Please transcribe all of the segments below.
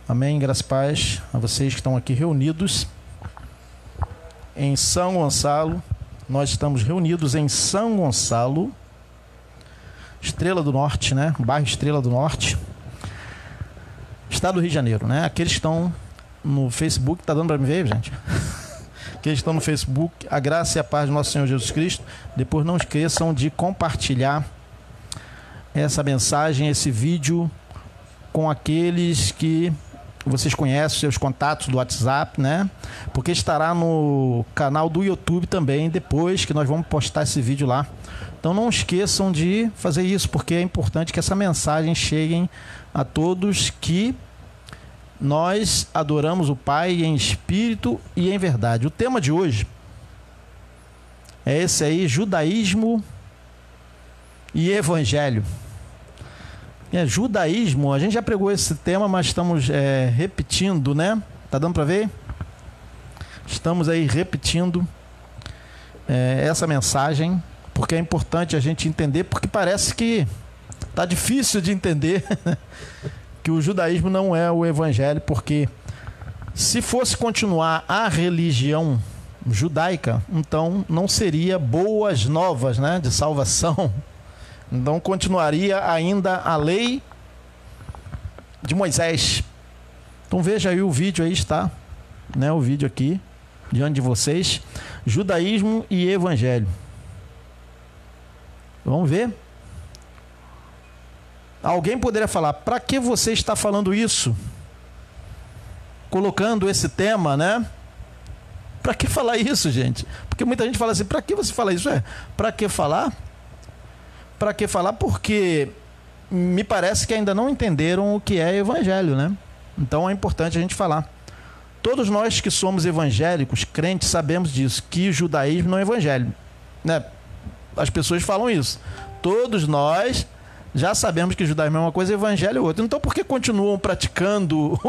Amém, graças e paz a vocês que estão aqui reunidos em São Gonçalo. Nós estamos reunidos em São Gonçalo, Estrela do Norte, né? Bairro Estrela do Norte, Estado do Rio de Janeiro, né? Aqueles que estão no Facebook, tá dando para me ver, gente? Aqueles que estão no Facebook, a graça e a paz do nosso Senhor Jesus Cristo. Depois não esqueçam de compartilhar essa mensagem, esse vídeo com aqueles que vocês conhecem, seus contatos do WhatsApp, né? Porque estará no canal do YouTube também, depois que nós vamos postar esse vídeo lá. Então não esqueçam de fazer isso, porque é importante que essa mensagem chegue a todos que nós adoramos o Pai em espírito e em verdade. O tema de hoje é esse aí, judaísmo e evangelho. Judaísmo, a gente já pregou esse tema, mas estamos repetindo, né? Tá dando para ver? Estamos aí repetindo essa mensagem, porque é importante a gente entender, porque parece que tá difícil de entender que o judaísmo não é o evangelho, porque se fosse continuar a religião judaica, então não seria boas novas, né, de salvação. Então continuaria ainda a lei de Moisés. Então veja aí o vídeo, aí está, né, o vídeo aqui diante de vocês, judaísmo e evangelho. Vamos ver? Alguém poderia falar, para que você está falando isso? Colocando esse tema, né? Para que falar isso, gente? Porque muita gente fala assim, para que você fala isso? Para que falar? Para que falar? Porque me parece que ainda não entenderam o que é evangelho, né? Então é importante a gente falar. Todos nós que somos evangélicos, crentes, sabemos disso, que o judaísmo não é evangelho, né? As pessoas falam isso. Todos nós já sabemos que o judaísmo é uma coisa e o evangelho é outra. Então por que continuam praticando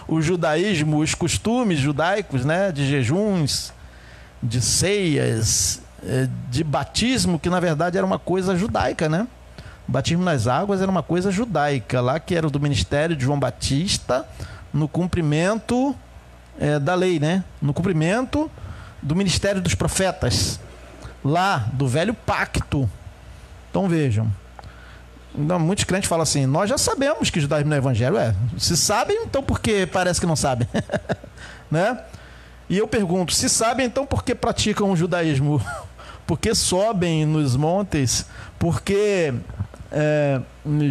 o judaísmo, os costumes judaicos, né? De jejuns, de ceias, de batismo, que na verdade era uma coisa judaica, né? O batismo nas águas era uma coisa judaica, lá que era do ministério de João Batista, no cumprimento da lei, né? No cumprimento do ministério dos profetas, lá do velho pacto. Então vejam, então, muitos crentes falam assim, nós já sabemos que o judaísmo não é evangelho. Se sabem, então por que parece que não sabem? Né? E eu pergunto, se sabem, então por que praticam o judaísmo? Por que sobem nos montes? Por que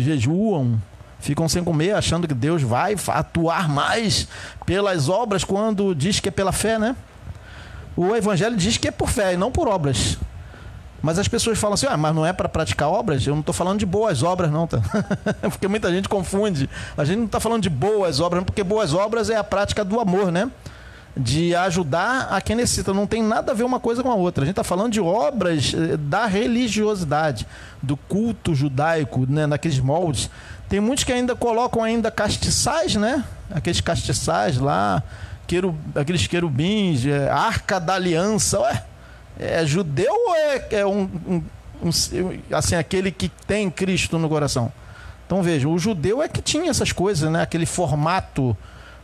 jejuam? Ficam sem comer, achando que Deus vai atuar mais pelas obras, quando diz que é pela fé, né? O evangelho diz que é por fé e não por obras. Mas as pessoas falam assim, mas não é para praticar obras? Eu não estou falando de boas obras não, tá? Porque muita gente confunde. A gente não está falando de boas obras, porque boas obras é a prática do amor, né? De ajudar a quem necessita. Não tem nada a ver uma coisa com a outra. A gente está falando de obras da religiosidade, do culto judaico, né? Naqueles moldes. Tem muitos que ainda colocam ainda castiçais, né? Aqueles castiçais lá, aqueles querubins, arca da aliança. É judeu ou assim, aquele que tem Cristo no coração? Então vejam, o judeu é que tinha essas coisas, né? Aquele formato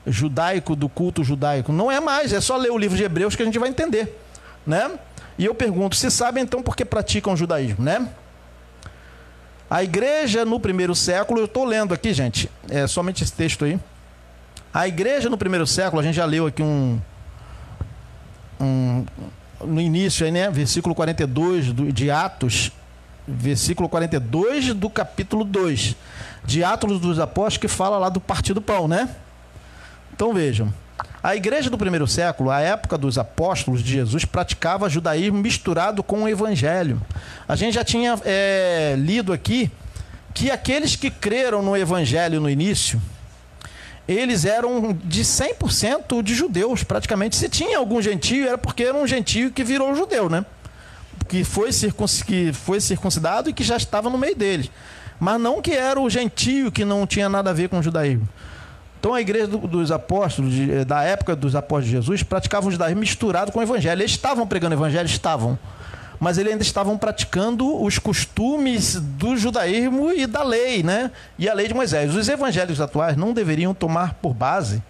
judaico do culto judaico. Não é mais, é só ler o livro de Hebreus que a gente vai entender, né? E eu pergunto, se sabem então por que praticam o judaísmo, né? A igreja no primeiro século, eu estou lendo aqui, gente, somente esse texto aí. A igreja no primeiro século, a gente já leu aqui no início aí, né? Versículo 42 de Atos, versículo 42 do capítulo 2 de Atos dos Apóstolos, que fala lá do partir do pão, né? Então vejam, a igreja do primeiro século, a época dos apóstolos de Jesus, praticava judaísmo misturado com o evangelho. A gente já tinha lido aqui que aqueles que creram no evangelho no início, eles eram de 100% de judeus, praticamente. Se tinha algum gentio, era porque era um gentio que virou judeu, né? Que foi circuncidado e que já estava no meio deles. Mas não que era o gentio que não tinha nada a ver com o judaísmo. Então a igreja dos apóstolos, da época dos apóstolos de Jesus, praticava o judaísmo misturado com o evangelho. Eles estavam pregando o evangelho? Estavam. mas eles ainda estavam praticando os costumes do judaísmo e da lei, né? E a lei de Moisés. Os evangélicos atuais não deveriam tomar por base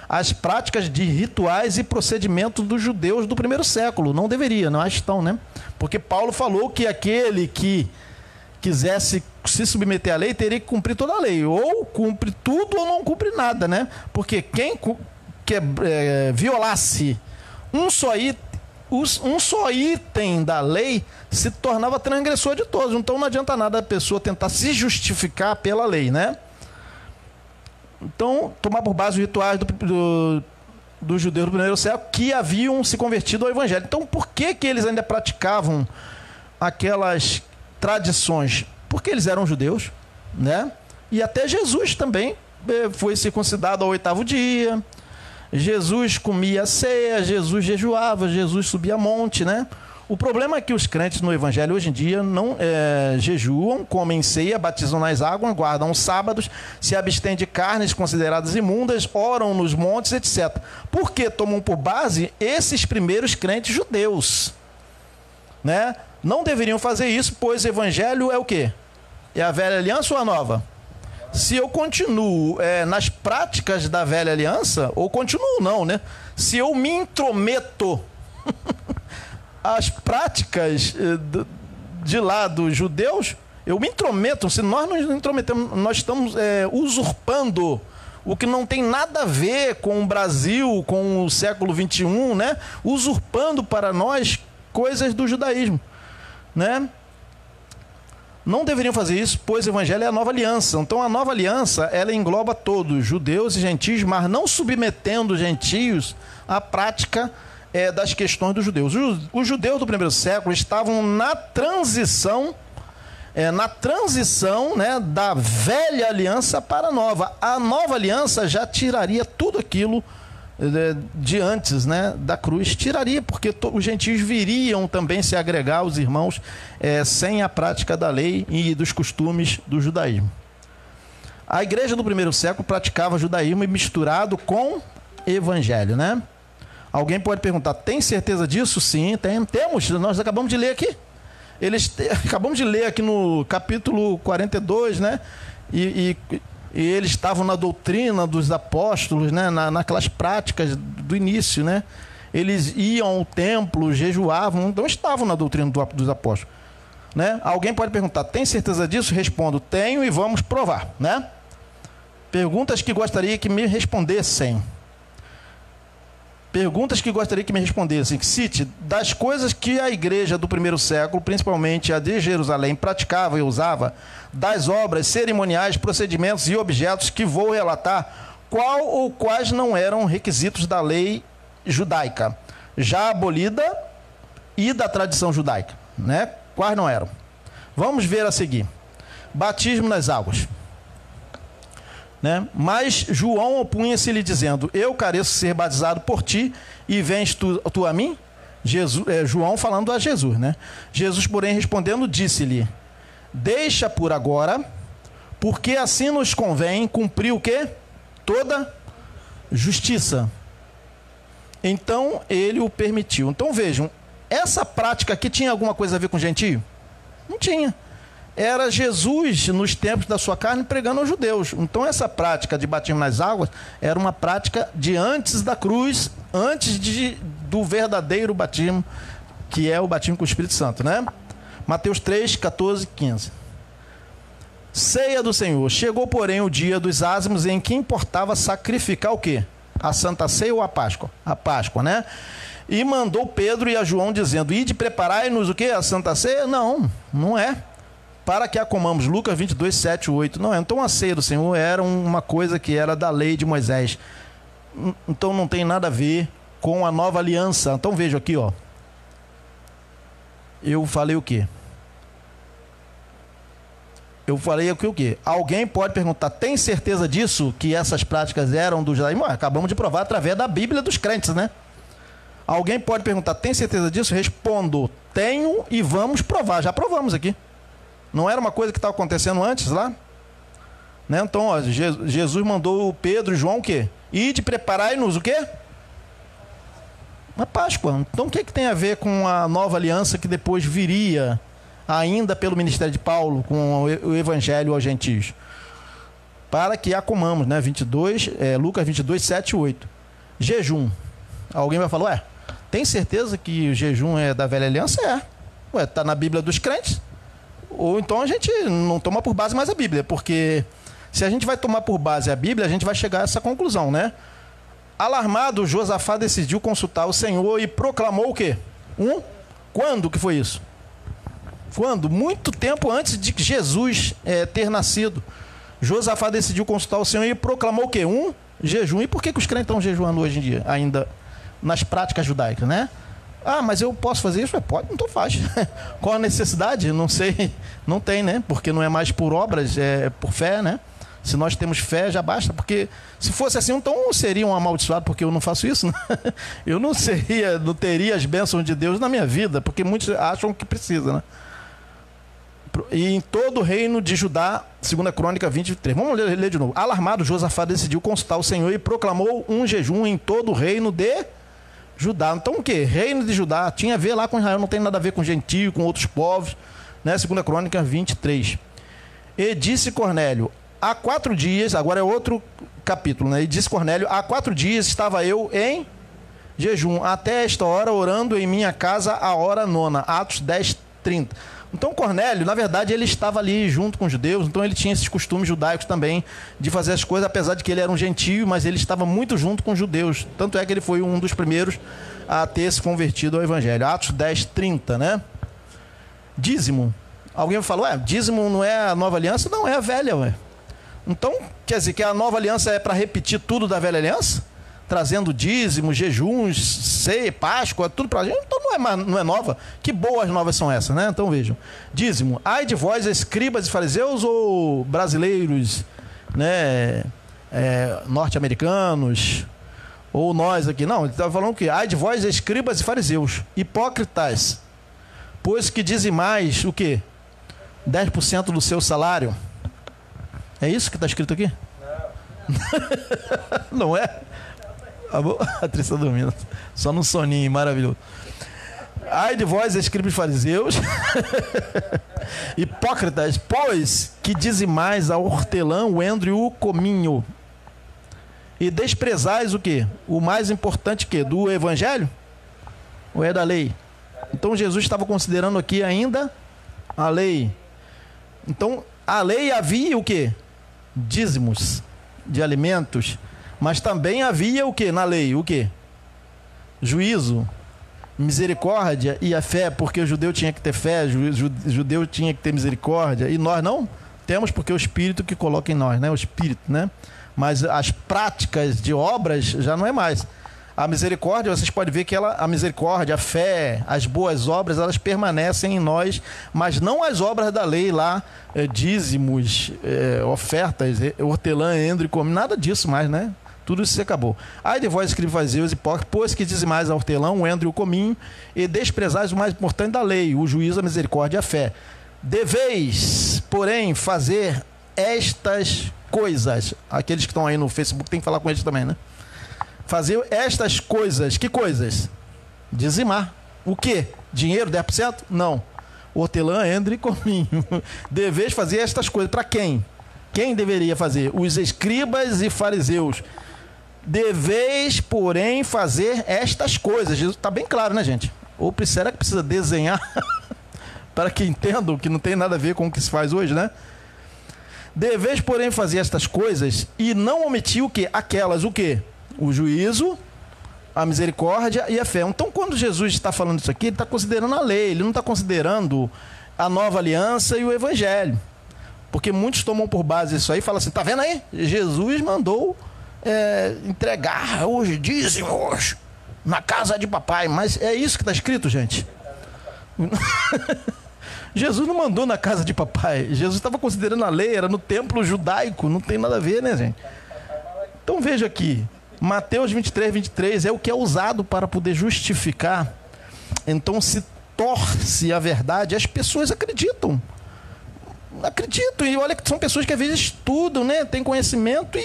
as práticas de rituais e procedimentos dos judeus do primeiro século. Não deveria, não estão, né? Porque Paulo falou que aquele que quisesse se submeter à lei teria que cumprir toda a lei. Ou cumpre tudo ou não cumpre nada, né? Porque quem violasse um só item da lei se tornava transgressor de todos. Então não adianta nada a pessoa tentar se justificar pela lei, né? Então, tomar por base os rituais dos judeus do primeiro século que haviam se convertido ao evangelho. Então, por que eles ainda praticavam aquelas tradições? Porque eles eram judeus, né? E até Jesus também foi circuncidado ao 8º dia. Jesus comia ceia, Jesus jejuava, Jesus subia monte, né? O problema é que os crentes no evangelho hoje em dia não jejuam, comem ceia, batizam nas águas, guardam os sábados, se abstêm de carnes consideradas imundas, oram nos montes, etc. Por que tomam por base esses primeiros crentes judeus, né? Não deveriam fazer isso, pois o evangelho é o quê? É a velha aliança ou a nova? Se eu continuo nas práticas da velha aliança, ou continuo não, né? Se eu me intrometo as práticas de lá dos judeus, eu me intrometo. Se nós nos intrometemos, nós estamos usurpando o que não tem nada a ver com o Brasil, com o século XXI, né? Usurpando para nós coisas do judaísmo, né? Não deveriam fazer isso, pois o evangelho é a nova aliança. Então a nova aliança, ela engloba todos, judeus e gentios, mas não submetendo os gentios à prática das questões dos judeus. Os judeus do primeiro século estavam na transição, né, da velha aliança para a nova. A nova aliança já tiraria tudo aquilo de antes, né, da cruz. Tiraria, porque os gentios viriam também se agregar aos irmãos sem a prática da lei e dos costumes do judaísmo. A igreja do primeiro século praticava judaísmo misturado com evangelho, né? Alguém pode perguntar, tem certeza disso? Sim, temos. Nós acabamos de ler aqui. Acabamos de ler aqui no capítulo 42, né? E eles estavam na doutrina dos apóstolos, né? Naquelas práticas do início, né? Eles iam ao templo, jejuavam, então estavam na doutrina dos apóstolos, né? Alguém pode perguntar, tem certeza disso? Respondo, tenho e vamos provar, né? Perguntas que gostaria que me respondessem. Perguntas que gostaria que me respondessem. Cite, das coisas que a igreja do primeiro século, principalmente a de Jerusalém, praticava e usava, das obras cerimoniais, procedimentos e objetos que vou relatar, qual ou quais não eram requisitos da lei judaica, já abolida, e da tradição judaica, né? Quais não eram? Vamos ver a seguir. Batismo nas águas. Né? Mas João opunha-se-lhe dizendo, eu careço ser batizado por ti e vens tu a mim? João falando a Jesus, né? Jesus, porém, respondendo, disse-lhe, deixa por agora, porque assim nos convém cumprir o quê? Toda justiça. Então ele o permitiu. Então vejam, essa prática aqui tinha alguma coisa a ver com gentio? Não tinha. Era Jesus, nos tempos da sua carne, pregando aos judeus. Então essa prática de batismo nas águas era uma prática de antes da cruz, antes do verdadeiro batismo, que é o batismo com o Espírito Santo, né? Mateus 3, 14, 15. Ceia do Senhor. Chegou, porém, o dia dos ázimos em que importava sacrificar o quê? A Santa Ceia ou a Páscoa? A Páscoa, né? E mandou Pedro e a João dizendo, ide preparai-nos o quê? A Santa Ceia? Não, não é. Para que a comamos. Lucas 22, 7, 8. Não é. Então a ceia do Senhor era uma coisa que era da lei de Moisés. Então não tem nada a ver com a nova aliança. Então veja aqui, ó. Eu falei o quê? Eu falei aqui o quê? Alguém pode perguntar, tem certeza disso? Que essas práticas eram do judaísmo? Acabamos de provar através da Bíblia dos crentes, né? Alguém pode perguntar, tem certeza disso? Respondo, tenho e vamos provar. Já provamos aqui. Não era uma coisa que estava acontecendo antes lá? Né? Então, ó, Jesus mandou Pedro e João o quê? Ide preparai-nos o quê? Na Páscoa. Então o que tem a ver com a nova aliança que depois viria, ainda pelo ministério de Paulo, com o evangelho aos gentios? Para que a comamos, né? Lucas 22, 7 e 8. Jejum. Alguém vai falar, tem certeza que o jejum é da velha aliança? Está na Bíblia dos crentes. Ou então a gente não toma por base mais a Bíblia, porque se a gente vai tomar por base a Bíblia, a gente vai chegar a essa conclusão, né? Alarmado, Josafá decidiu consultar o Senhor e proclamou o quê? Quando que foi isso? Quando? Muito tempo antes de Jesus ter nascido. Josafá decidiu consultar o Senhor e proclamou o quê? Jejum. E por que os crentes estão jejuando hoje em dia? Ainda nas práticas judaicas, né? Mas eu posso fazer isso? Pode, então faz. Qual a necessidade? Não sei. Não tem, né? Porque não é mais por obras, é por fé, né? Se nós temos fé, já basta. Porque se fosse assim, então eu seria um amaldiçoado porque eu não faço isso, né? Eu não teria as bênçãos de Deus na minha vida, porque muitos acham que precisa, né? E em todo o reino de Judá, 2 Crônica 23. Vamos ler de novo. Alarmado, Josafá decidiu consultar o Senhor e proclamou um jejum em todo o reino de Judá. Então o quê? Reino de Judá. Tinha a ver lá com Israel, não tem nada a ver com gentio, com outros povos. Né? 2 Crônica 23. E disse Cornélio, há 4 dias, agora é outro capítulo, né? E disse Cornélio, há 4 dias estava eu em jejum, até esta hora orando em minha casa a hora 9. Atos 10, 30. Então Cornélio, na verdade, ele estava ali junto com os judeus, então ele tinha esses costumes judaicos também de fazer as coisas, apesar de que ele era um gentio, mas ele estava muito junto com os judeus. Tanto é que ele foi um dos primeiros a ter se convertido ao evangelho. Atos 10, 30, né? Dízimo. Alguém falou, dízimo não é a nova aliança? Não, é a velha, ué. Então, quer dizer que a nova aliança é para repetir tudo da velha aliança? Trazendo dízimo, jejuns, ceia, Páscoa, tudo para a gente. Então não é nova. Que boas novas são essas, né? Então vejam. Dízimo. Ai de vós, escribas e fariseus ou brasileiros, né? Norte-americanos, ou nós aqui. Não, ele estava falando que ai de vós, escribas e fariseus, hipócritas, pois que dizimais o quê? 10% do seu salário. É isso que está escrito aqui? Não. Não é? A Tris está dormindo. Só num soninho maravilhoso. Ai de vós, escribas e fariseus, hipócritas, pois que dizimais a hortelã, o endro e o cominho, e desprezais o quê? O mais importante que do evangelho? Ou é da lei? Então Jesus estava considerando aqui ainda a lei. Então a lei havia o quê? Dízimos de alimentos. Mas também havia o que na lei? O que? Juízo, misericórdia e a fé, porque o judeu tinha que ter fé, o judeu tinha que ter misericórdia, e nós não temos, porque é o Espírito que coloca em nós, né? O Espírito, né? Mas as práticas de obras já não é mais. A misericórdia, vocês podem ver que a misericórdia, a fé, as boas obras, elas permanecem em nós, mas não as obras da lei lá, dízimos, ofertas, hortelã, endro e come, nada disso mais, né? Tudo isso se acabou. Ai de vós, escribas e fariseus, hipócritas, pois que dizimais a hortelã, o endro e o cominho, e desprezais o mais importante da lei, o juízo, a misericórdia e a fé. Deveis, porém, fazer estas coisas. Aqueles que estão aí no Facebook tem que falar com eles também, né? Fazer estas coisas. Que coisas? Dizimar. O quê? Dinheiro, 10%? Não. Hortelã, endro e cominho. Deveis fazer estas coisas. Para quem? Quem deveria fazer? Os escribas e fariseus. Deveis, porém, fazer estas coisas. Jesus está bem claro, né, gente? Ou será que precisa desenhar para que entendam que não tem nada a ver com o que se faz hoje, né? Deveis, porém, fazer estas coisas e não omitir o quê? Aquelas, o quê? O juízo, a misericórdia e a fé. Então, quando Jesus está falando isso aqui, ele está considerando a lei, ele não está considerando a nova aliança e o evangelho. Porque muitos tomam por base isso aí e falam assim, tá vendo aí? Jesus mandou entregar os dízimos na casa de papai. Mas é isso que está escrito, gente? Jesus não mandou na casa de papai. Jesus estava considerando a lei, era no templo judaico. Não tem nada a ver, né, gente? Então veja aqui. Mateus 23, 23 é o que é usado para poder justificar. Então se torce a verdade. As pessoas acreditam. E olha que são pessoas que às vezes estudam, né? Tem conhecimento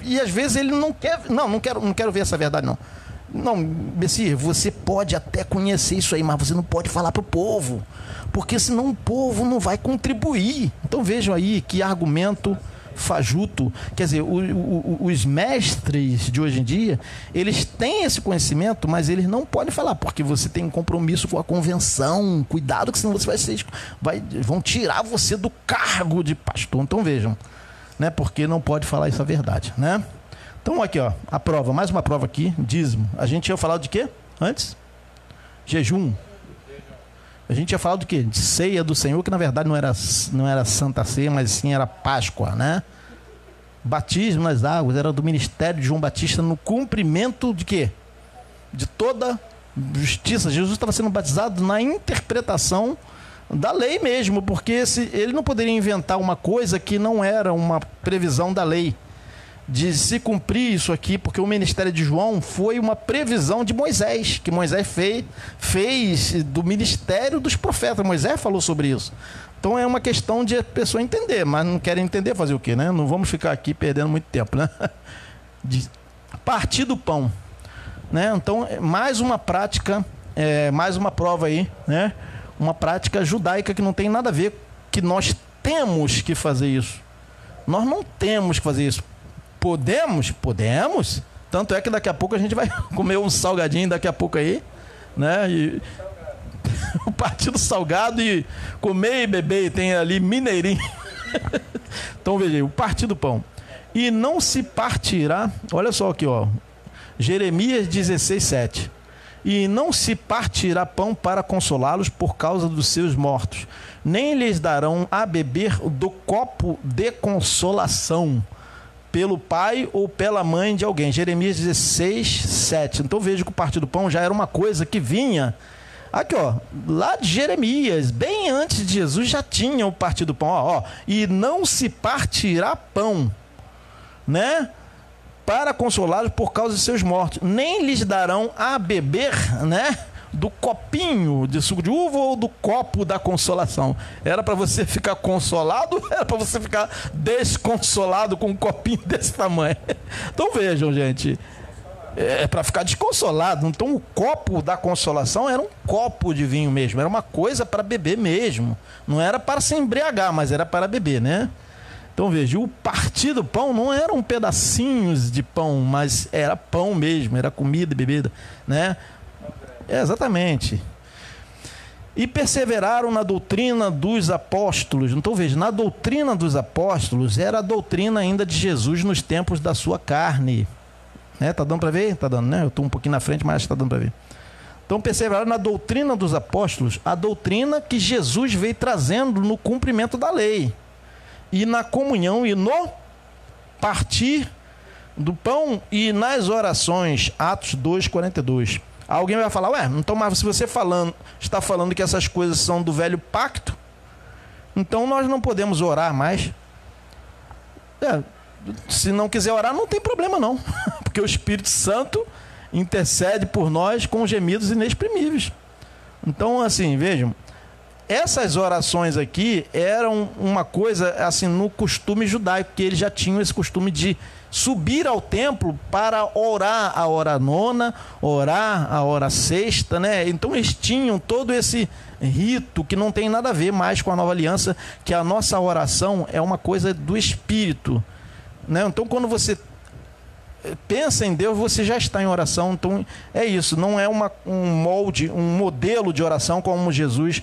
e às vezes ele não quer. Não quero ver essa verdade, não. Não, Messias, você pode até conhecer isso aí, mas você não pode falar para o povo, porque senão o povo não vai contribuir. Então vejam aí que argumento fajuto. Quer dizer, os mestres de hoje em dia, eles têm esse conhecimento, mas eles não podem falar, porque você tem um compromisso com a convenção. Cuidado, que senão você vão tirar você do cargo de pastor. Então vejam, né? Porque não pode falar essa verdade, né? Então aqui, ó, a prova, mais uma prova aqui, dízimo. A gente tinha falado de quê antes? Jejum. A gente tinha falado do quê? De ceia do Senhor, que na verdade não era Santa Ceia, mas sim era Páscoa, né? Batismo nas águas, era do ministério de João Batista no cumprimento de quê? De toda justiça. Jesus estava sendo batizado na interpretação da lei mesmo, porque ele não poderia inventar uma coisa que não era uma previsão da lei. De se cumprir isso aqui, porque o ministério de João foi uma previsão de Moisés, que Moisés fez do ministério dos profetas. Moisés falou sobre isso. Então é uma questão de a pessoa entender, mas não querem entender, fazer o quê, né? Não vamos ficar aqui perdendo muito tempo, né? De partir do pão, né? Então, mais uma prática, mais uma prova aí, né? Uma prática judaica que não tem nada a ver, que nós temos que fazer isso. Nós não temos que fazer isso. Podemos? Podemos. Tanto é que daqui a pouco a gente vai comer um salgadinho daqui a pouco aí, né? E o partido salgado e comer e beber, tem ali mineirinho. Então veja aí, o partido pão. E não se partirá, olha só aqui, ó, Jeremias 16:7. E não se partirá pão para consolá-los por causa dos seus mortos, nem lhes darão a beber do copo de consolação pelo pai ou pela mãe de alguém. Jeremias 16:7. Então veja que o partir do pão já era uma coisa que vinha aqui, ó, lá de Jeremias, bem antes de Jesus já tinha o partir do pão, ó, e não se partirá pão, né, para consolá-los por causa de seus mortos, nem lhes darão a beber, né, do copinho de suco de uva ou do copo da consolação. Era para você ficar consolado, era para você ficar desconsolado com um copinho desse tamanho. Então vejam, gente, é para ficar desconsolado. Então o copo da consolação era um copo de vinho mesmo, era uma coisa para beber mesmo, não era para se embriagar, mas era para beber, né? Então veja, o partir do pão não eram pedacinhos de pão, mas era pão mesmo, era comida e bebida, né? Exatamente. E perseveraram na doutrina dos apóstolos. Então veja, na doutrina dos apóstolos era a doutrina ainda de Jesus nos tempos da sua carne, né? Tá dando para ver? Tá dando, né? Eu estou um pouquinho na frente, mas está dando para ver. Então perseveraram na doutrina dos apóstolos, a doutrina que Jesus veio trazendo no cumprimento da lei, e na comunhão e no partir do pão e nas orações. Atos 2:42. Alguém vai falar, ué, então, mas se você está falando que essas coisas são do velho pacto, então nós não podemos orar mais. Se não quiser orar, não tem problema não, porque o Espírito Santo intercede por nós com gemidos inexprimíveis. Então, assim, vejam, essas orações aqui eram uma coisa, assim, no costume judaico, que eles já tinham esse costume de subir ao templo para orar a hora nona, orar a hora sexta, né? Então eles tinham todo esse rito que não tem nada a ver mais com a nova aliança, que a nossa oração é uma coisa do Espírito, né? Então quando você pensa em Deus, você já está em oração. Então é isso, não é um molde, um modelo de oração como Jesus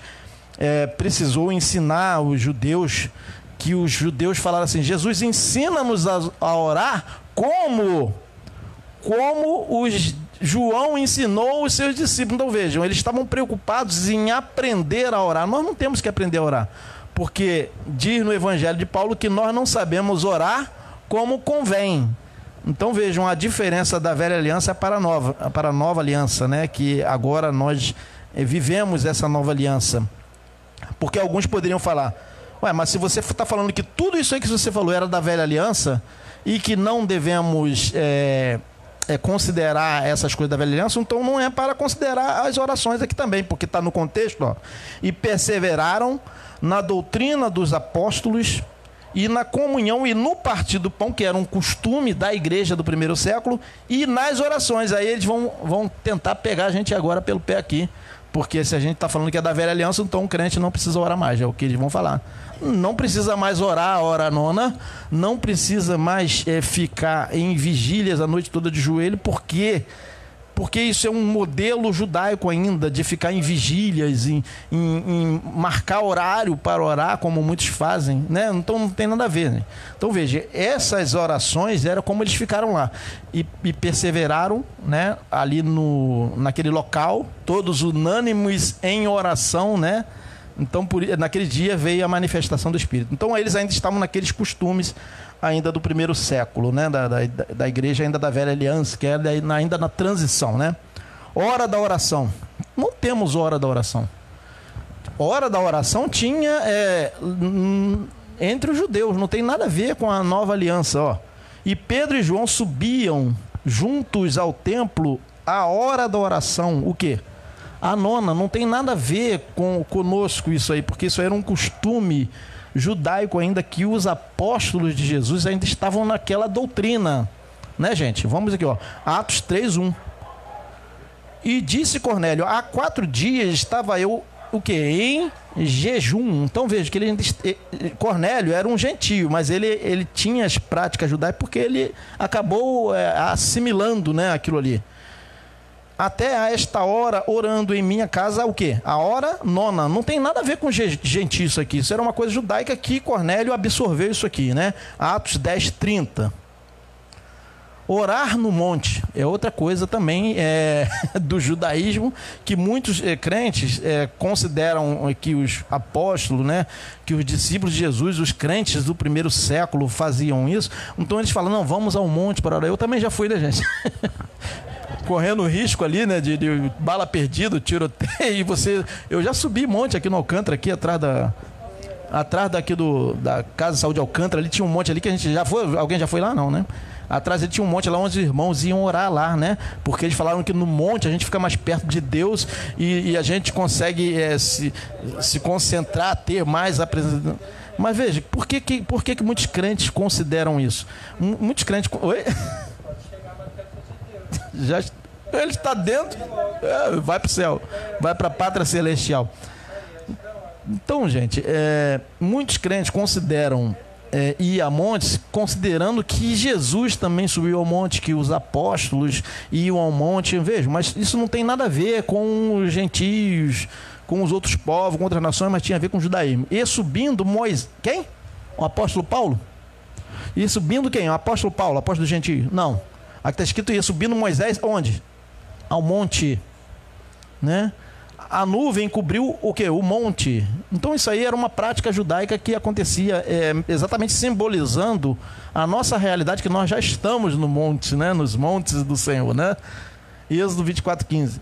precisou ensinar os judeus, que os judeus falaram assim, Jesus ensina-nos a orar como João ensinou os seus discípulos. Então vejam, eles estavam preocupados em aprender a orar. Nós não temos que aprender a orar, porque diz no Evangelho de Paulo que nós não sabemos orar como convém. Então vejam a diferença da velha aliança para a nova aliança, né? Que agora nós vivemos essa nova aliança. Porque alguns poderiam falar, ué, mas se você está falando que tudo isso aí que você falou era da velha aliança e que não devemos considerar essas coisas da velha aliança, então não é para considerar as orações aqui também, porque está no contexto, ó. E perseveraram na doutrina dos apóstolos e na comunhão e no partir do pão, que era um costume da igreja do primeiro século, e nas orações. Aí eles vão tentar pegar a gente agora pelo pé aqui, porque se a gente está falando que é da velha aliança, então o crente não precisa orar mais, é o que eles vão falar. Não precisa mais orar a hora nona, não precisa mais ficar em vigílias a noite toda de joelho, porque isso é um modelo judaico ainda, de ficar em vigílias, em marcar horário para orar, como muitos fazem, né? Então não tem nada a ver, né? Então veja, essas orações eram como eles ficaram lá e perseveraram, né? Ali naquele local, todos unânimes em oração, né? Então naquele dia veio a manifestação do Espírito. Então eles ainda estavam naqueles costumes ainda do primeiro século, né? Da igreja ainda da velha aliança, que era ainda na transição, né? Hora da oração. Não temos hora da oração. Hora da oração tinha entre os judeus, não tem nada a ver com a nova aliança, ó. E Pedro e João subiam juntos ao templo a hora da oração. O quê? A nona. Não tem nada a ver conosco isso aí, porque isso era um costume judaico ainda, que os apóstolos de Jesus ainda estavam naquela doutrina, né, gente? Vamos aqui, ó, Atos 3:1. E disse Cornélio: há 4 dias estava eu, o quê? Em jejum. Então veja que Cornélio era um gentio, mas ele tinha as práticas judaicas, porque ele acabou assimilando, né, aquilo ali. Até a esta hora, orando em minha casa, o quê? A hora nona. Não tem nada a ver com gentil isso aqui. Isso era uma coisa judaica que Cornélio absorveu isso aqui, né? Atos 10:30. Orar no monte é outra coisa também do judaísmo, que muitos crentes consideram que os apóstolos, né, que os discípulos de Jesus, os crentes do primeiro século faziam isso. Então eles falam, não, vamos ao monte para orar. Eu também já fui, né, gente? Correndo risco ali, né, de bala perdida, tiroteio, eu já subi monte aqui no Alcântara, aqui atrás daqui da Casa de Saúde Alcântara, ali tinha um monte ali que a gente já foi, alguém já foi lá? Não, né? Atrás ele tinha um monte lá onde os irmãos iam orar lá, né? Porque eles falaram que no monte a gente fica mais perto de Deus e a gente consegue se concentrar, ter mais a presença. Mas veja, por que muitos crentes consideram isso? Muitos crentes... Oi? Ele está dentro, vai para o céu, vai para a pátria celestial. Então, gente, muitos crentes consideram ir a montes, considerando que Jesus também subiu ao monte, que os apóstolos iam ao monte. Veja, mas isso não tem nada a ver com os gentios, com os outros povos, com outras nações, mas tinha a ver com o judaísmo. E subindo Moisés... Quem? O apóstolo Paulo? E subindo quem? O apóstolo Paulo, apóstolo gentio? Não. Aqui está escrito isso, subindo Moisés, onde? Ao monte, né? A nuvem cobriu o quê? O monte. Então isso aí era uma prática judaica que acontecia exatamente simbolizando a nossa realidade, que nós já estamos no monte, né? Nos montes do Senhor, né? Êxodo 24:15.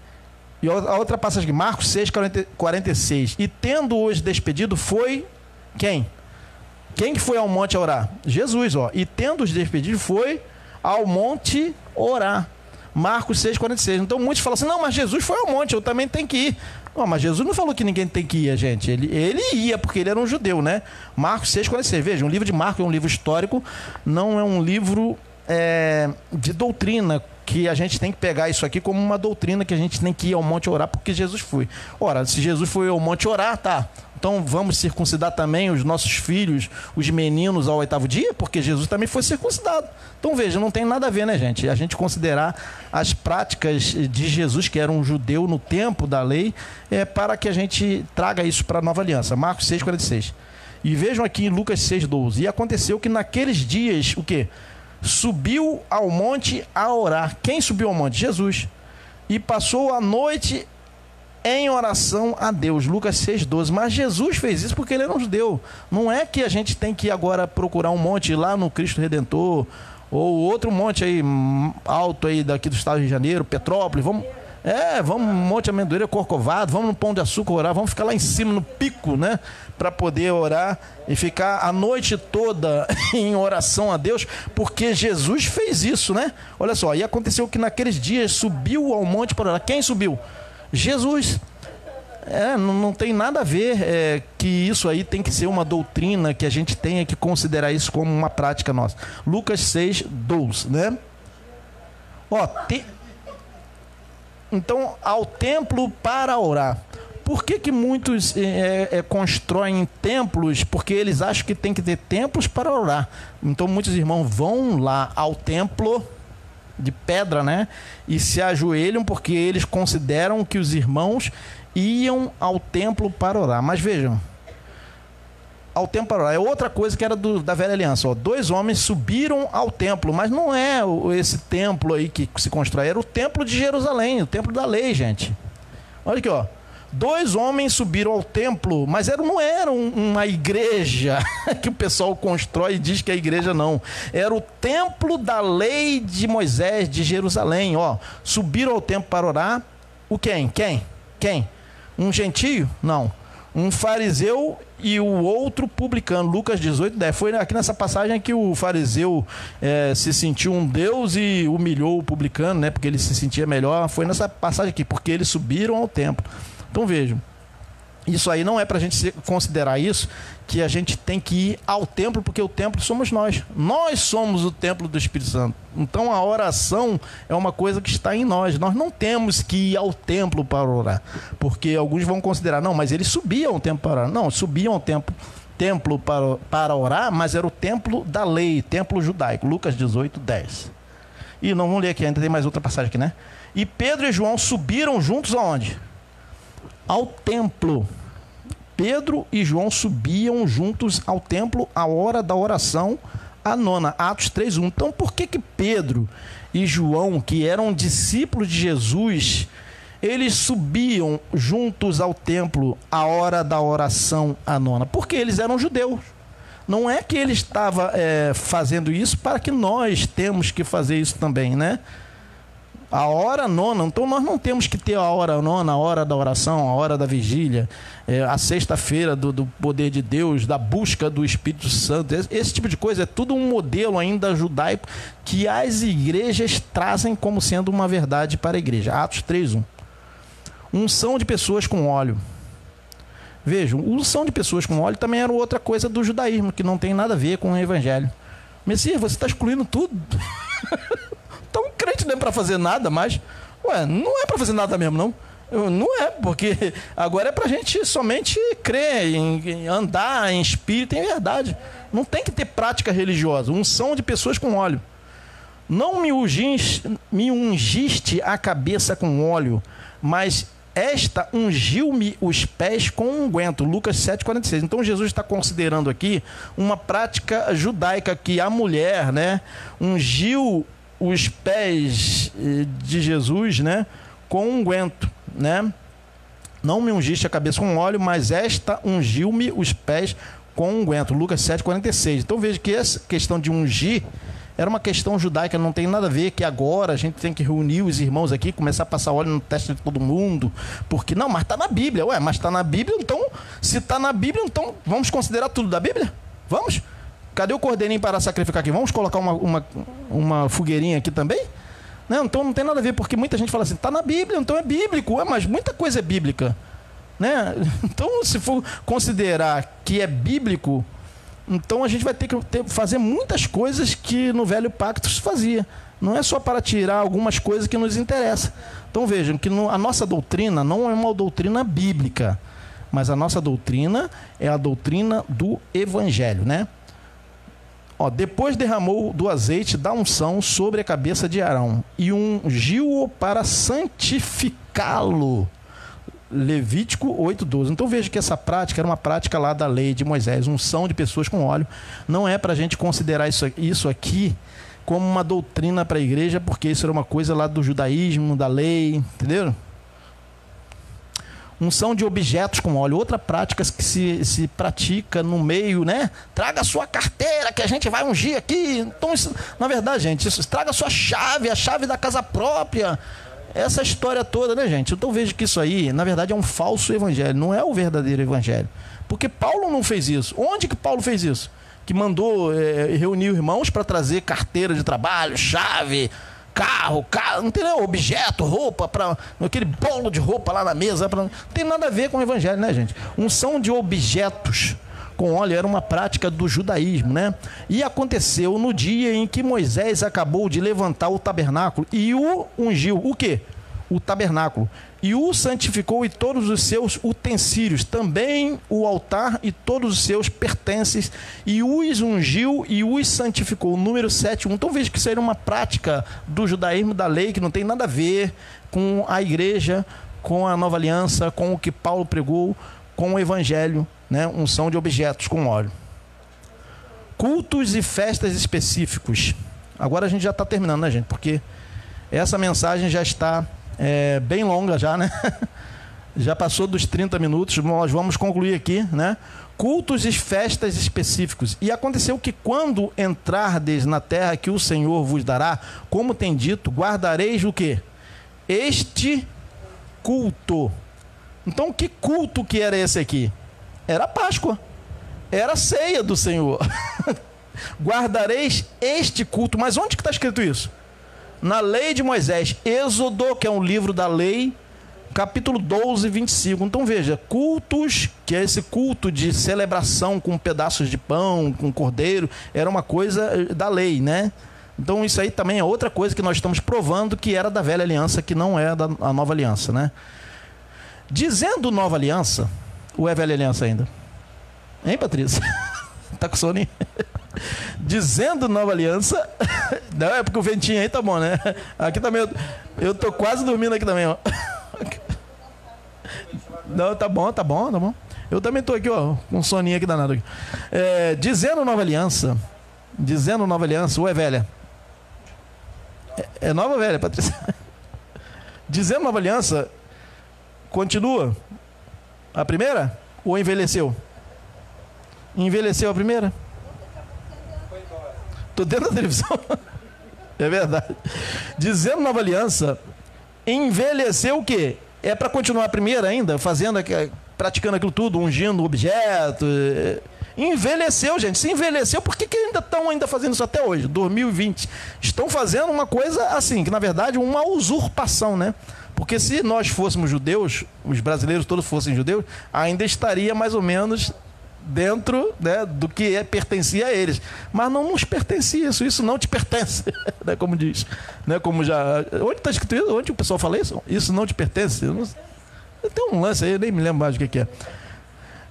E a outra passagem aqui, Marcos 6:46. E tendo-os despedido, foi quem? Quem que foi ao monte a orar? Jesus, ó. E tendo-os despedido, foi ao monte orar. Marcos 6:46. Então muitos falam assim, não, mas Jesus foi ao monte, eu também tenho que ir. Não, mas Jesus não falou que ninguém tem que ir, gente. Ele ia, porque ele era um judeu, né? Marcos 6:46. Veja, um livro de Marcos é um livro histórico, não é um livro de doutrina, que a gente tem que pegar isso aqui como uma doutrina, que a gente tem que ir ao monte orar porque Jesus foi. Ora, se Jesus foi ao monte orar, tá. Então vamos circuncidar também os nossos filhos, os meninos ao 8º dia, porque Jesus também foi circuncidado. Então veja, não tem nada a ver, né, gente? A gente considerar as práticas de Jesus, que era um judeu no tempo da lei, para que a gente traga isso para a nova aliança. Marcos 6:46. E vejam aqui em Lucas 6:12. E aconteceu que naqueles dias, o quê? Subiu ao monte a orar. Quem subiu ao monte? Jesus. E passou a noite em oração a Deus. Lucas 6:12. Mas Jesus fez isso porque ele era um judeu. Não é que a gente tem que agora procurar um monte lá no Cristo Redentor, ou outro monte aí alto aí daqui do estado de Janeiro, Petrópolis. Vamos Monte Amendoeira, Corcovado, vamos no Pão de Açúcar orar, vamos ficar lá em cima no pico, né? Para poder orar e ficar a noite toda em oração a Deus, porque Jesus fez isso, né? Olha só, e aconteceu que naqueles dias subiu ao monte para orar. Quem subiu? Jesus. Não tem nada a ver que isso aí tem que ser uma doutrina, que a gente tenha que considerar isso como uma prática nossa. Lucas 6:12, né? Então, ao templo para orar. Por que muitos constroem templos? Porque eles acham que tem que ter templos para orar. Então, muitos irmãos vão lá ao templo de pedra, né? E se ajoelham porque eles consideram que os irmãos iam ao templo para orar. Mas vejam, ao templo para orar é outra coisa que era da velha aliança. 2 homens subiram ao templo, mas não é esse templo aí que se constrói, era o templo de Jerusalém, o templo da lei, gente. Olha aqui, 2 homens subiram ao templo, mas não era uma igreja que o pessoal constrói e diz que é igreja, não. Era o templo da lei de Moisés, de Jerusalém. Subiram ao templo para orar. Quem? Um gentio? Não. Um fariseu e o outro publicano. Lucas 18:10. Foi aqui nessa passagem que o fariseu se sentiu um deus e humilhou o publicano, né? Porque ele se sentia melhor. Foi nessa passagem aqui, porque eles subiram ao templo. Então vejam, isso aí não é para a gente considerar isso, que a gente tem que ir ao templo, porque o templo somos nós. Nós somos o templo do Espírito Santo. Então a oração é uma coisa que está em nós. Nós não temos que ir ao templo para orar, porque alguns vão considerar, não, mas eles subiam ao templo para orar. Não, subiam ao templo para orar, mas era o templo da lei, templo judaico. Lucas 18:10. E não vamos ler aqui, ainda tem mais outra passagem aqui, né? E Pedro e João subiram juntos aonde? Ao templo. Pedro e João subiam juntos ao templo à hora da oração, a 9ª, Atos 3:1. Então, por que Pedro e João, que eram discípulos de Jesus, eles subiam juntos ao templo à hora da oração, a 9ª? Porque eles eram judeus. Não é que ele estava fazendo isso para que nós temos que fazer isso também, né? A hora 9ª, então nós não temos que ter a hora 9ª, a hora da oração, a hora da vigília, a sexta-feira do poder de Deus, da busca do Espírito Santo. Esse tipo de coisa é tudo um modelo ainda judaico que as igrejas trazem como sendo uma verdade para a igreja. Atos 3:1. Unção de pessoas com óleo. Vejam, unção de pessoas com óleo também era outra coisa do judaísmo, que não tem nada a ver com o evangelho. Messias, você está excluindo tudo. Então, crente não é para fazer nada, mas não é para fazer nada mesmo, não. Não é, porque agora é para a gente somente crer, em andar em espírito e em verdade. Não tem que ter prática religiosa. Unção de pessoas com óleo. Não me ungiste a cabeça com óleo, mas esta ungiu-me os pés com unguento. Lucas 7:46. Então Jesus está considerando aqui uma prática judaica que a mulher, né, ungiu os pés de Jesus, né, com unguento, né? Não me ungiste a cabeça com óleo, mas esta ungiu-me os pés com unguento. Lucas 7:46. Então veja que essa questão de ungir era uma questão judaica, não tem nada a ver que agora a gente tem que reunir os irmãos aqui, começar a passar óleo no teste de todo mundo, porque não, mas está na Bíblia. Mas está na Bíblia, então, se está na Bíblia, então vamos considerar tudo da Bíblia? Vamos? Cadê o cordeirinho para sacrificar aqui? Vamos colocar uma fogueirinha aqui também? Não, então não tem nada a ver, porque muita gente fala assim, está na Bíblia, então é bíblico. Mas muita coisa é bíblica, né? Então, se for considerar que é bíblico, então a gente vai ter que fazer muitas coisas que no Velho Pacto se fazia. Não é só para tirar algumas coisas que nos interessam. Então vejam que a nossa doutrina não é uma doutrina bíblica, mas a nossa doutrina é a doutrina do Evangelho, né? Depois derramou do azeite da unção sobre a cabeça de Arão e ungiu-o para santificá-lo. Levítico 8:12. Então veja que essa prática era uma prática lá da lei de Moisés, unção de pessoas com óleo. Não é para a gente considerar isso aqui como uma doutrina para a igreja, porque isso era uma coisa lá do judaísmo, da lei, entenderam? Unção de objetos com óleo, outra prática que se pratica no meio, né? Traga a sua carteira que a gente vai ungir aqui. Então, isso, na verdade, gente, traga a sua chave, a chave da casa própria. Essa história toda, né, gente? Então vejo que isso aí, na verdade, é um falso evangelho, não é o verdadeiro evangelho. Porque Paulo não fez isso. Onde que Paulo fez isso? Que mandou reunir irmãos para trazer carteira de trabalho, chave, carro, não tem objeto, roupa, aquele bolo de roupa lá na mesa, não tem nada a ver com o evangelho, né, gente? Unção de objetos com óleo era uma prática do judaísmo, né? E aconteceu no dia em que Moisés acabou de levantar o tabernáculo e o ungiu. O quê? O tabernáculo. E o santificou e todos os seus utensílios, também o altar e todos os seus pertences, e os ungiu e os santificou. Número 7:1. Então veja que isso era uma prática do judaísmo, da lei, que não tem nada a ver com a igreja, com a nova aliança, com o que Paulo pregou, com o evangelho, né? Unção de objetos com óleo. Cultos e festas específicos. Agora a gente já está terminando, né, gente? Porque essa mensagem já está bem longa já, né? Já passou dos 30 minutos, nós vamos concluir aqui, né? Cultos e festas específicos. E aconteceu que quando entrardes na terra que o Senhor vos dará, como tem dito, guardareis o quê? Este culto. Então, que culto que era esse aqui? Era a Páscoa. Era a ceia do Senhor. Guardareis este culto. Mas onde que está escrito isso? Na lei de Moisés. Êxodo, que é um livro da lei, capítulo 12, 25. Então veja, cultos, que é esse culto de celebração com pedaços de pão, com cordeiro, era uma coisa da lei, né? Então isso aí também é outra coisa que nós estamos provando que era da velha aliança, que não é da nova aliança, né? Dizendo nova aliança, ou é velha aliança ainda? Hein, Patrícia? Tá com sono? Dizendo nova aliança. Não, é porque o ventinho aí tá bom, né? Aqui também eu tô quase dormindo aqui também, ó. Não, tá bom. Eu também tô aqui, ó, com um soninho aqui danado aqui. Dizendo nova aliança. Dizendo nova aliança, ou é velha? É nova ou velha, Patrícia? Dizendo nova aliança, continua a primeira ou envelheceu? Envelheceu a primeira? Tô dentro da televisão. É verdade. Dizendo nova aliança, envelheceu o quê? É para continuar a primeira ainda, praticando aquilo tudo, ungindo o objeto. Envelheceu, gente. Se envelheceu, por que ainda estão fazendo isso até hoje, 2020? Estão fazendo uma coisa assim, que na verdade é uma usurpação, né? Porque se nós fôssemos judeus, os brasileiros todos fossem judeus, ainda estaria mais ou menos dentro, né, do que pertencia a eles. Mas não nos pertencia isso não te pertence, né, como diz. Né, como já, onde está escrito isso? Onde o pessoal fala isso? Isso não te pertence? Tem um lance aí, eu nem me lembro mais do que é.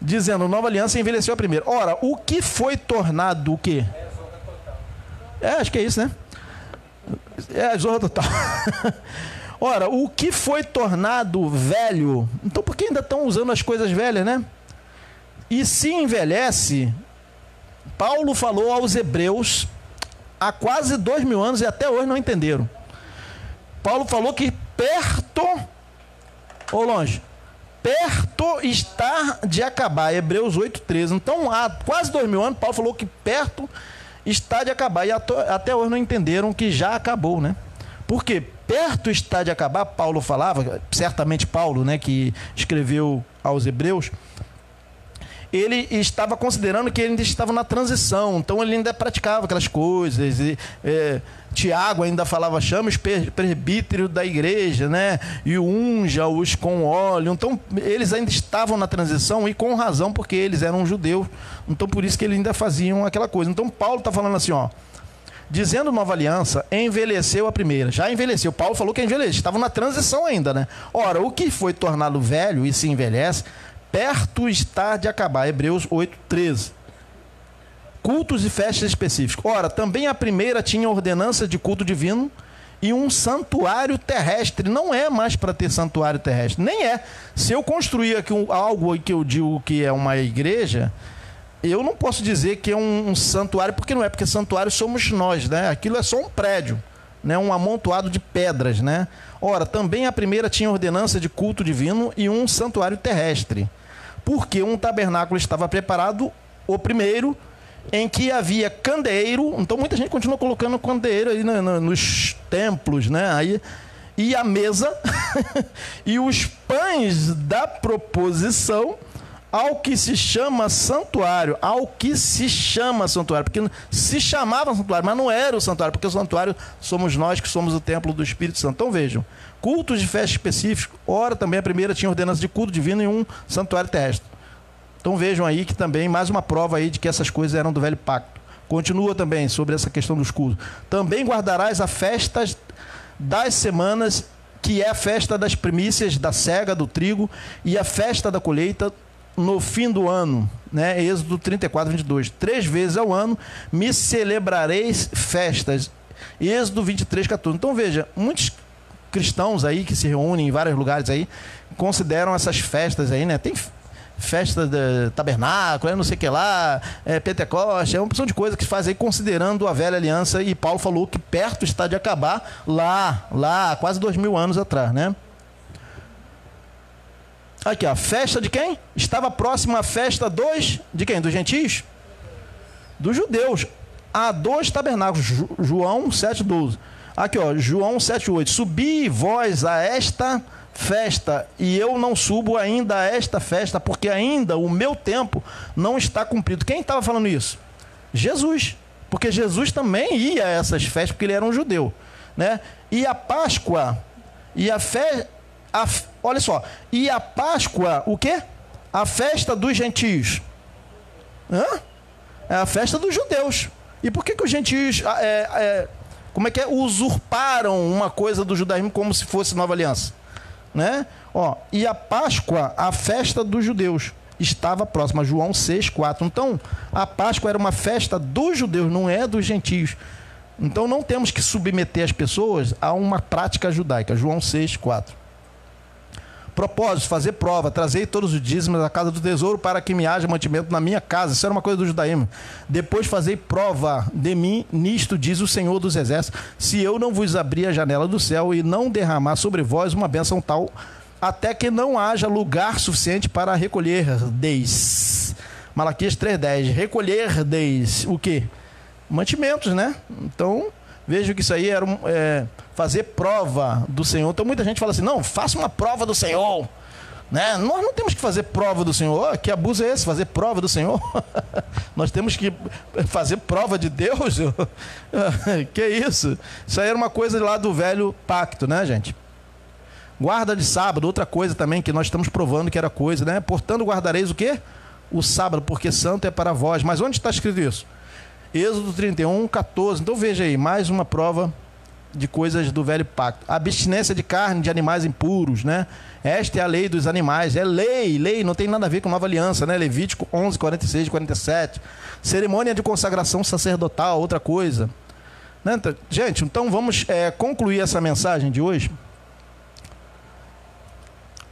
Dizendo, nova aliança envelheceu a primeira. Ora, o que foi tornado o quê? Acho que é isso, né? É a zorra total. Ora, o que foi tornado velho? Então por que ainda estão usando as coisas velhas, né? E se envelhece, Paulo falou aos hebreus há quase 2000 anos e até hoje não entenderam. Paulo falou que perto ou longe? Perto está de acabar, Hebreus 8:13. Então há quase 2000 anos Paulo falou que perto está de acabar e até hoje não entenderam que já acabou, né? Por quê? Perto está de acabar, Paulo falava, certamente Paulo, né, que escreveu aos hebreus, ele estava considerando que ele ainda estava na transição, então ele ainda praticava aquelas coisas. Tiago ainda falava, chama os presbíteros da igreja, né, e unja-os com óleo. Então eles ainda estavam na transição, e com razão, porque eles eram judeus, então por isso que eles ainda faziam aquela coisa. Então Paulo está falando assim, ó, dizendo nova aliança, envelheceu a primeira. Já envelheceu, Paulo falou que envelheceu, estavam na transição ainda, né? Ora, o que foi tornado velho e se envelhece, perto está de acabar, Hebreus 8:13. Cultos e festas específicos. Ora, também a primeira tinha ordenança de culto divino e um santuário terrestre. Não é mais para ter santuário terrestre, nem é. Se eu construir aqui algo que eu digo que é uma igreja, eu não posso dizer que é um santuário, porque não é, porque santuário somos nós, né? Aquilo é só um prédio, né? Um amontoado de pedras, né? Ora, também a primeira tinha ordenança de culto divino e um santuário terrestre, porque um tabernáculo estava preparado, o primeiro, em que havia candeeiro. Então muita gente continua colocando candeeiro aí nos templos, né? Aí, e a mesa e os pães da proposição, ao que se chama santuário, porque se chamava santuário, mas não era o santuário, porque o santuário somos nós que somos o templo do Espírito Santo. Então vejam, cultos de festa específicos, ora também a primeira tinha ordenança de culto divino e um santuário terrestre. Então vejam aí que também mais uma prova aí de que essas coisas eram do velho pacto. Continua também sobre essa questão dos cultos. Também guardarás a festa das semanas, que é a festa das primícias da cega do trigo e a festa da colheita no fim do ano, né? Êxodo 34, 22. 3 vezes ao ano me celebrareis festas. Êxodo 23, 14. Então veja, muitos cristãos aí que se reúnem em vários lugares aí consideram essas festas aí, né? Tem festa de tabernáculo, não sei o que lá, Pentecoste, é uma opção de coisa que se faz aí considerando a velha aliança, e Paulo falou que perto está de acabar lá, quase 2000 anos atrás, né? Aqui, a festa de quem? Estava próxima a festa de quem? Dos gentios? Dos judeus. Há 2 tabernáculos, João 7,12. Aqui, ó, João 7,8. Subi vós a esta festa, e eu não subo ainda a esta festa, porque ainda o meu tempo não está cumprido. Quem estava falando isso? Jesus. Porque Jesus também ia a essas festas, porque ele era um judeu, né? E a Páscoa, e a festa... olha só, e a Páscoa, o quê? A festa dos gentios. É a festa dos judeus. E por que os gentios, usurparam uma coisa do judaísmo como se fosse nova aliança? Né? Ó, e a Páscoa, a festa dos judeus, estava próxima, João 6,4. Então, a Páscoa era uma festa dos judeus, não é dos gentios. Então, não temos que submeter as pessoas a uma prática judaica, João 6,4. Propósito, fazer prova, trazer todos os dízimos da casa do tesouro para que me haja mantimento na minha casa. Isso era uma coisa do judaísmo. Depois fazei prova de mim, nisto diz o Senhor dos Exércitos, se eu não vos abrir a janela do céu e não derramar sobre vós uma bênção tal, até que não haja lugar suficiente para recolherdes. Malaquias 3,10. Recolherdes o quê? Mantimentos, né? Então, vejo que isso aí era fazer prova do Senhor. Então muita gente fala assim, não, faça uma prova do Senhor, né? Nós não temos que fazer prova do Senhor. Que abuso é esse, fazer prova do Senhor? Nós temos que fazer prova de Deus? Que isso? Isso aí era uma coisa lá do velho pacto, né, gente? Guarda de sábado, outra coisa também que nós estamos provando que era coisa, né? Portanto guardareis o quê? O sábado, porque santo é para vós. Mas onde está escrito isso? Êxodo 31, 14. Então veja aí, mais uma prova de coisas do velho pacto. A abstinência de carne de animais impuros, né? Esta é a lei dos animais. É lei, não tem nada a ver com nova aliança, né? Levítico 11, 46 e 47. Cerimônia de consagração sacerdotal, outra coisa, né? Gente, então vamos concluir essa mensagem de hoje.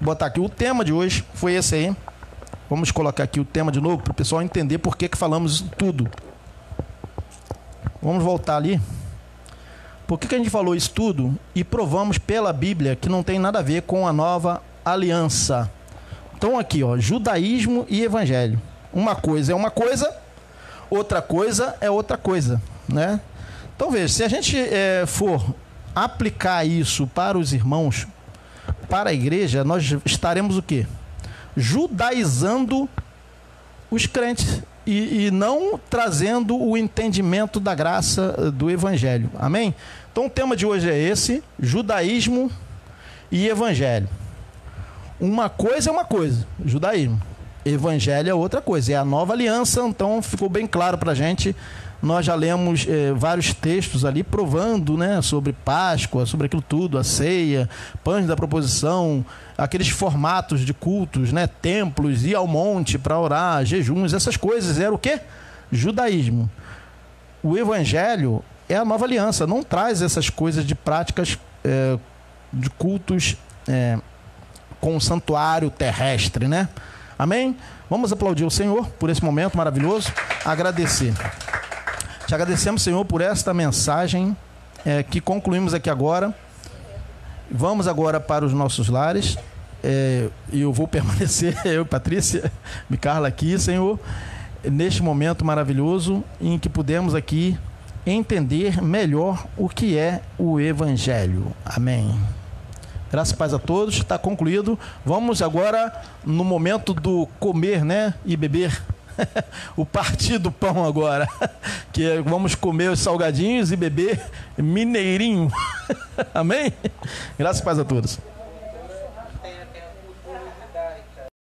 Vou botar aqui, o tema de hoje foi esse aí. Vamos colocar aqui o tema de novo para o pessoal entender por que falamos isso tudo. Vamos voltar ali. Por que a gente falou isso tudo e provamos pela Bíblia que não tem nada a ver com a nova aliança? Então aqui, ó, judaísmo e evangelho. Uma coisa é uma coisa, outra coisa é outra coisa, né? Então veja, se a gente for aplicar isso para os irmãos, para a igreja, nós estaremos o quê? Judaizando os crentes. E não trazendo o entendimento da graça do Evangelho. Amém? Então o tema de hoje é esse, judaísmo e evangelho. Uma coisa é uma coisa, judaísmo. Evangelho é outra coisa, é a nova aliança. Então ficou bem claro para a gente. Nós já lemos vários textos ali provando, né, sobre Páscoa, sobre aquilo tudo, a ceia, pães da proposição, aqueles formatos de cultos, né, templos, ir ao monte para orar, jejuns, essas coisas. Era o quê? Judaísmo. O evangelho é a nova aliança, não traz essas coisas de práticas de cultos com o santuário terrestre, né? Amém? Vamos aplaudir o Senhor por esse momento maravilhoso, agradecer. Te agradecemos, Senhor, por esta mensagem que concluímos aqui agora. Vamos agora para os nossos lares. E eu vou permanecer, eu e Patrícia, e Carla aqui, Senhor, neste momento maravilhoso em que pudemos aqui entender melhor o que é o Evangelho. Amém. Graças e paz a todos. Está concluído. Vamos agora no momento do comer, né? E beber. O partir do pão agora. Que vamos comer os salgadinhos e beber mineirinho. Amém? Graças e paz a todos.